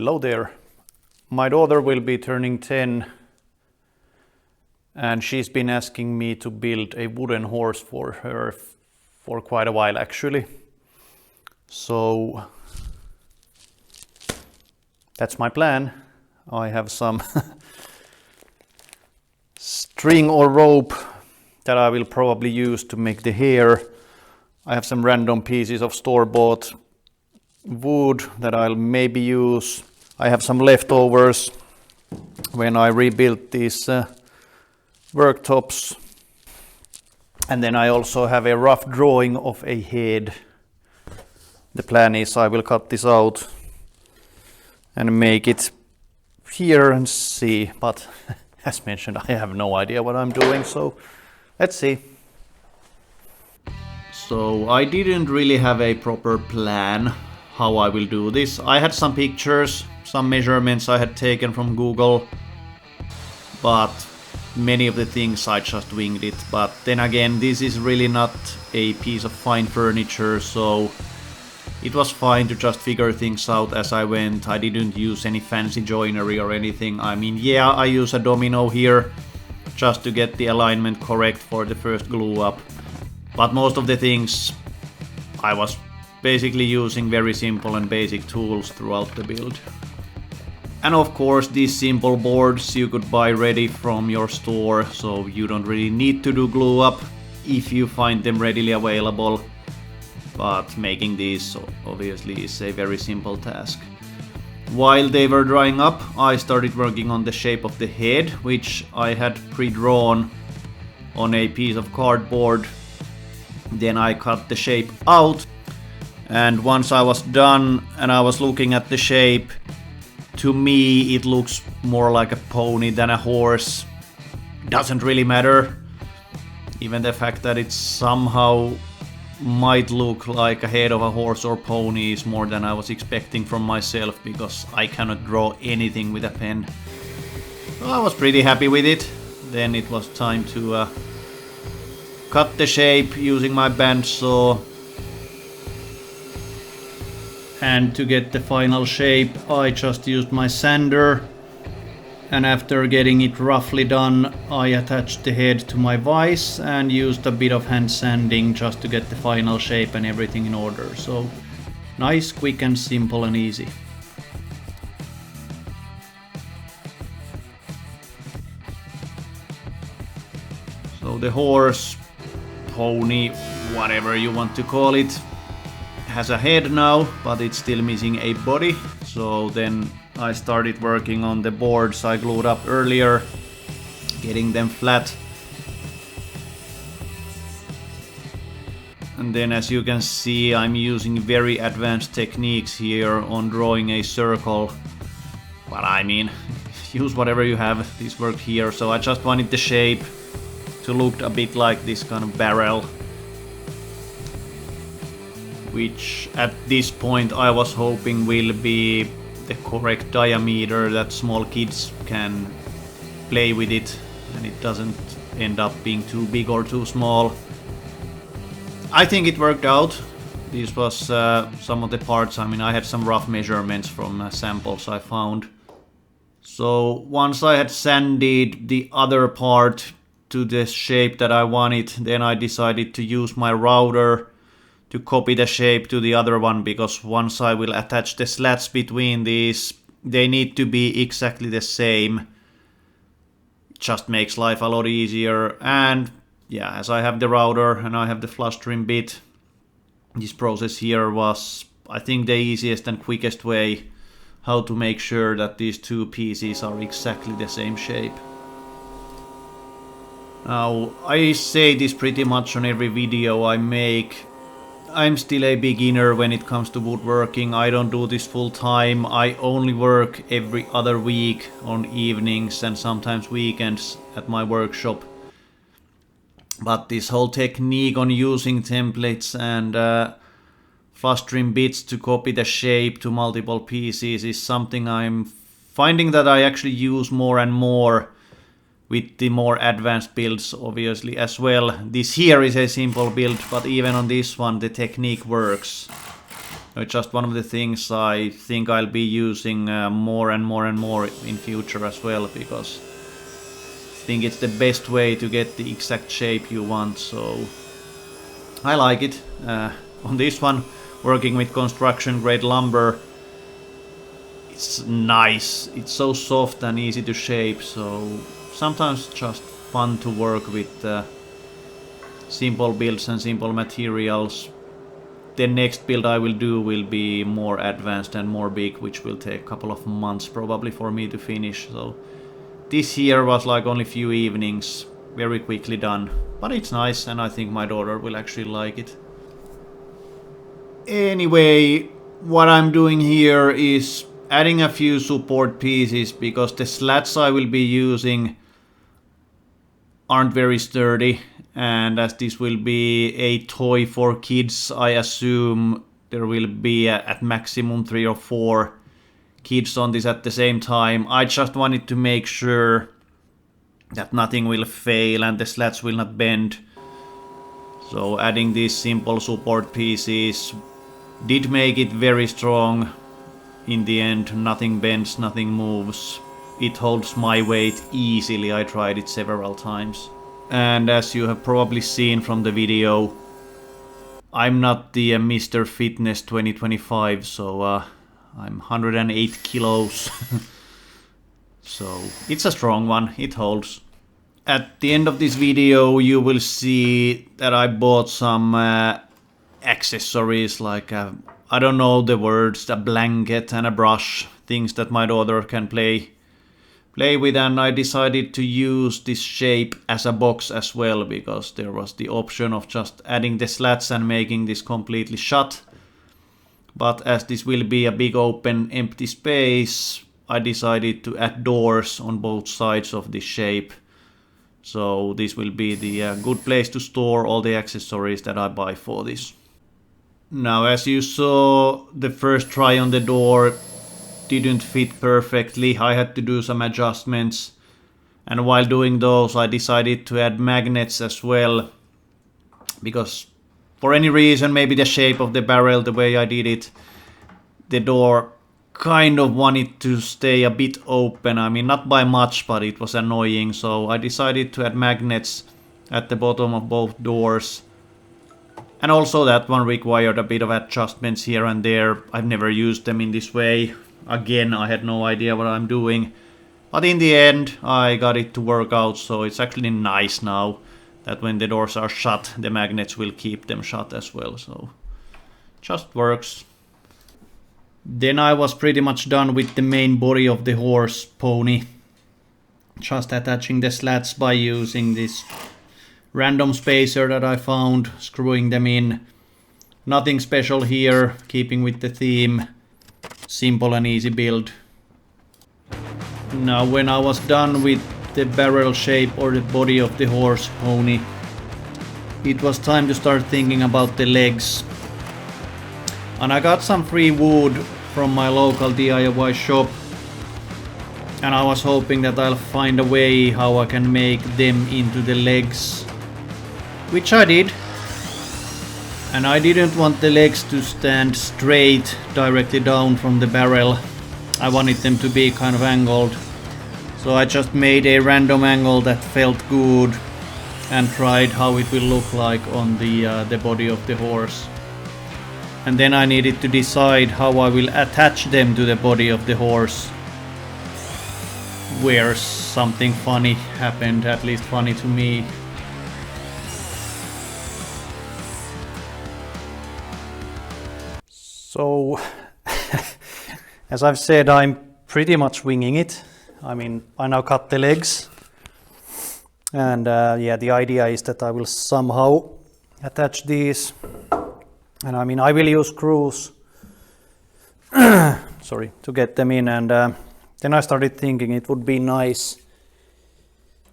Hello there. My daughter will be turning 10 and she's been asking me to build a wooden horse for her for quite a while actually. So that's my plan. I have some string or rope that I will probably use to make the hair. I have some random pieces of store-bought wood that I'll maybe use. I have some leftovers when I rebuilt these worktops. And then I also have a rough drawing of a head. The plan is I will cut this out and make it here and see, but as mentioned, I have no idea what I'm doing, so let's see. So I didn't really have a proper plan how I will do this. I had some pictures, some measurements I had taken from Google, but many of the things I just winged it. But then again, this is really not a piece of fine furniture, so it was fine to just figure things out as I went. I didn't use any fancy joinery or anything. I mean, yeah, I use a domino here just to get the alignment correct for the first glue up. But most of the things I was basically using very simple and basic tools throughout the build. And of course, these simple boards you could buy ready from your store, so you don't really need to do glue up if you find them readily available. But making these obviously is a very simple task. While they were drying up, I started working on the shape of the head, which I had pre-drawn on a piece of cardboard. Then I cut the shape out, and once I was done and I was looking at the shape, to me it looks more like a pony than a horse. Doesn't really matter. Even the fact that it somehow might look like a head of a horse or pony is more than I was expecting from myself, because I cannot draw anything with a pen. So I was pretty happy with it. Then it was time to cut the shape using my bandsaw. And to get the final shape, I just used my sander. And after getting it roughly done, I attached the head to my vise and used a bit of hand sanding just to get the final shape and everything in order. So nice, quick and simple and easy. So the horse, pony, whatever you want to call it, has a head now, but it's still missing a body. So then I started working on the boards I glued up earlier, getting them flat. And then as you can see, I'm using very advanced techniques here on drawing a circle. But I mean, use whatever you have, this worked here. So I just wanted the shape to look a bit like this kind of barrel, which at this point I was hoping will be the correct diameter that small kids can play with it and it doesn't end up being too big or too small. I think it worked out. This was some of the parts. I mean, I had some rough measurements from samples I found. So once I had sanded the other part to the shape that I wanted, then I decided to use my router to copy the shape to the other one, because once I will attach the slats between these, they need to be exactly the same. It just makes life a lot easier. And yeah, as I have the router and I have the flush trim bit, this process here was, I think, the easiest and quickest way how to make sure that these two pieces are exactly the same shape. Now, I say this pretty much on every video I make. I'm still a beginner when it comes to woodworking. I don't do this full time. I only work every other week on evenings and sometimes weekends at my workshop. But this whole technique on using templates and flush trim bits to copy the shape to multiple pieces is something I'm finding that I actually use more and more with the more advanced builds obviously as well. This here is a simple build, but even on this one the technique works. It's just one of the things I think I'll be using more and more and more in future as well, because I think it's the best way to get the exact shape you want, so I like it. On this one, working with construction grade lumber, it's nice. It's so soft and easy to shape, so sometimes just fun to work with simple builds and simple materials. The next build I will do will be more advanced and more big, which will take a couple of months probably for me to finish. So this here was like only few evenings, very quickly done. But it's nice, and I think my daughter will actually like it. Anyway, what I'm doing here is adding a few support pieces, because the slats I will be using aren't very sturdy, and as this will be a toy for kids, I assume there will be at maximum 3 or 4 kids on this at the same time. I just wanted to make sure that nothing will fail and the slats will not bend. So adding these simple support pieces did make it very strong. In the end, nothing bends, nothing moves. It holds my weight easily. I tried it several times. And as you have probably seen from the video, I'm not the Mr. Fitness 2025, so I'm 108 kilos. So it's a strong one, it holds. At the end of this video you will see that I bought some accessories, like I don't know the words, a blanket and a brush, things that my daughter can play with, and I decided to use this shape as a box as well, because there was the option of just adding the slats and making this completely shut. But as this will be a big open empty space, I decided to add doors on both sides of this shape. So this will be the good place to store all the accessories that I buy for this. Now, as you saw, the first try on the door didn't fit perfectly. I had to do some adjustments, and while doing those I decided to add magnets as well, because for any reason, maybe the shape of the barrel, the way I did it, the door kind of wanted to stay a bit open. I mean, not by much, but it was annoying, so I decided to add magnets at the bottom of both doors. And also that one required a bit of adjustments here and there. I've never used them in this way. Again, I had no idea what I'm doing. But in the end, I got it to work out, so it's actually nice now that when the doors are shut, the magnets will keep them shut as well, so just works. Then I was pretty much done with the main body of the horse pony. Just attaching the slats by using this random spacer that I found, screwing them in. Nothing special here, keeping with the theme. Simple and easy build. Now when I was done with the barrel shape or the body of the horse pony, it was time to start thinking about the legs. And I got some free wood from my local DIY shop, and I was hoping that I'll find a way how I can make them into the legs, which I did. And I didn't want the legs to stand straight directly down from the barrel. I wanted them to be kind of angled. So I just made a random angle that felt good and tried how it will look like on the body of the horse. And then I needed to decide how I will attach them to the body of the horse, where something funny happened, at least funny to me. So, as I've said, I'm pretty much winging it. I mean, I now cut the legs, and yeah, the idea is that I will somehow attach these, and I mean, I will use screws sorry, to get them in, and then I started thinking it would be nice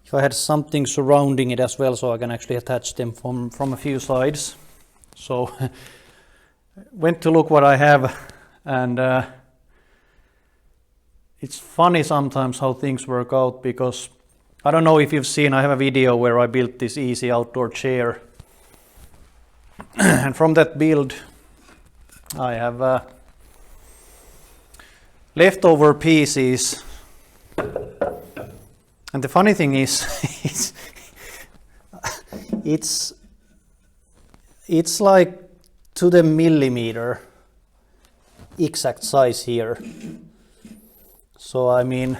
if I had something surrounding it as well, so I can actually attach them from a few sides. So went to look what I have, and it's funny sometimes how things work out, because I don't know if you've seen, I have a video where I built this easy outdoor chair. And from that build I have leftover pieces, and the funny thing is, it's like to the millimeter exact size here. So I mean,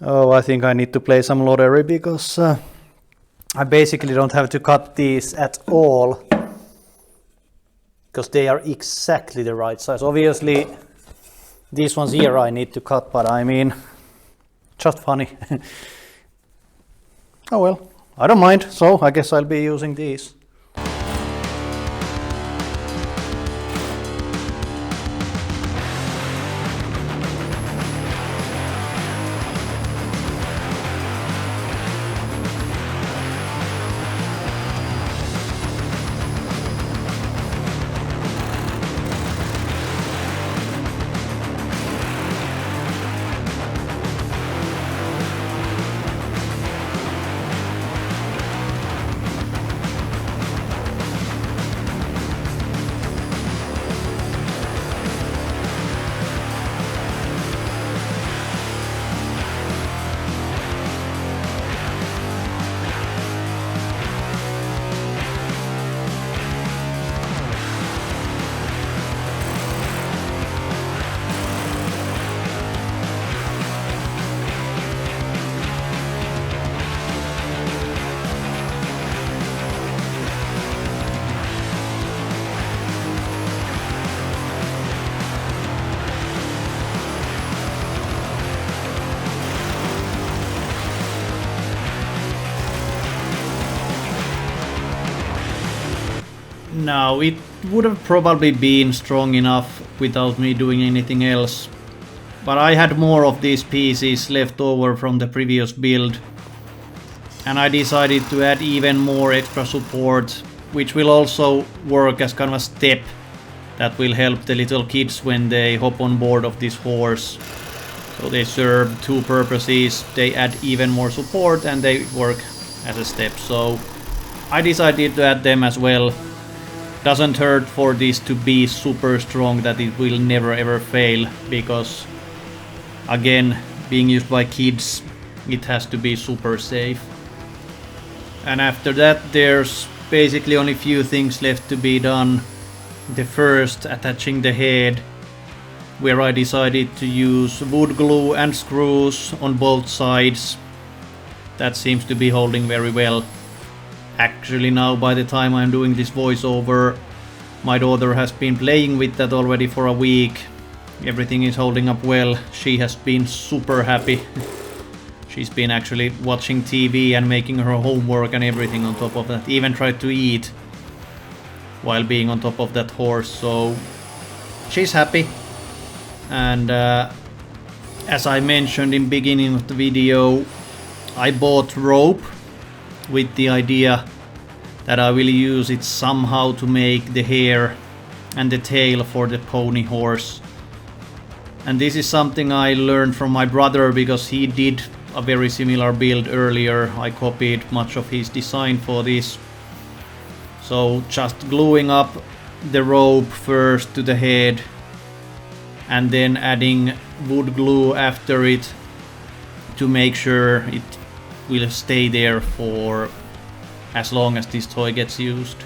oh, I think I need to play some lottery because I basically don't have to cut these at all because they are exactly the right size. Obviously, these ones here I need to cut, but I mean, just funny. Oh well, I don't mind, so I guess I'll be using these. Now, it would have probably been strong enough without me doing anything else. But I had more of these pieces left over from the previous build. And I decided to add even more extra support, which will also work as kind of a step that will help the little kids when they hop on board of this horse. So they serve two purposes. They add even more support and they work as a step. So I decided to add them as well. Doesn't hurt for this to be super strong that it will never ever fail, because again, being used by kids, it has to be super safe. And after that there's basically only few things left to be done. The first, attaching the head, where I decided to use wood glue and screws on both sides. That seems to be holding very well. Actually now, by the time I'm doing this voiceover, my daughter has been playing with that already for a week. Everything is holding up well. She has been super happy. She's been actually watching TV and making her homework and everything on top of that. Even tried to eat while being on top of that horse, so she's happy. And as I mentioned in beginning of the video, I bought rope with the idea that I will use it somehow to make the hair and the tail for the pony horse. And this is something I learned from my brother because he did a very similar build earlier. I copied much of his design for this. So just gluing up the rope first to the head and then adding wood glue after it to make sure it will stay there for as long as this toy gets used.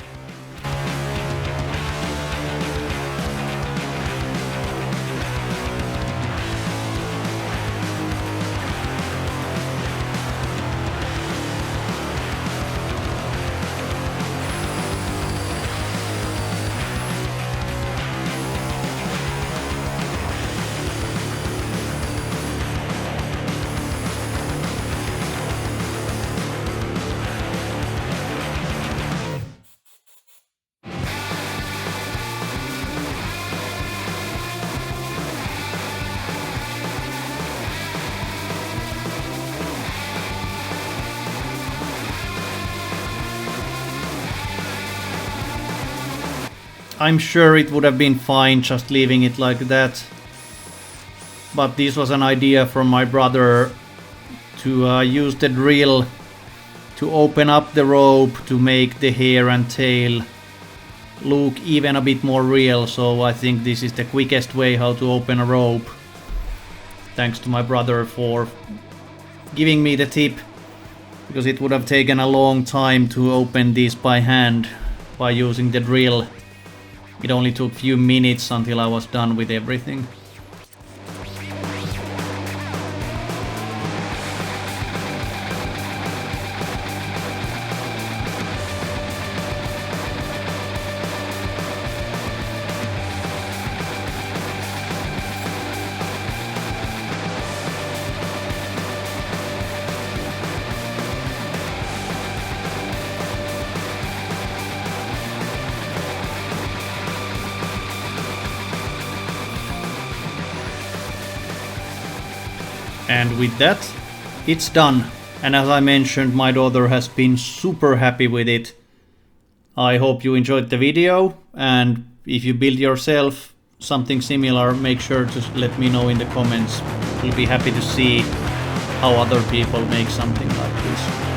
I'm sure it would have been fine just leaving it like that, but this was an idea from my brother to use the drill to open up the rope to make the hair and tail look even a bit more real, so I think this is the quickest way how to open a rope. Thanks to my brother for giving me the tip, because it would have taken a long time to open these by hand by using the drill. It only took few minutes until I was done with everything. And with that, it's done. And as I mentioned, my daughter has been super happy with it. I hope you enjoyed the video, and if you build yourself something similar, make sure to let me know in the comments. We'll be happy to see how other people make something like this.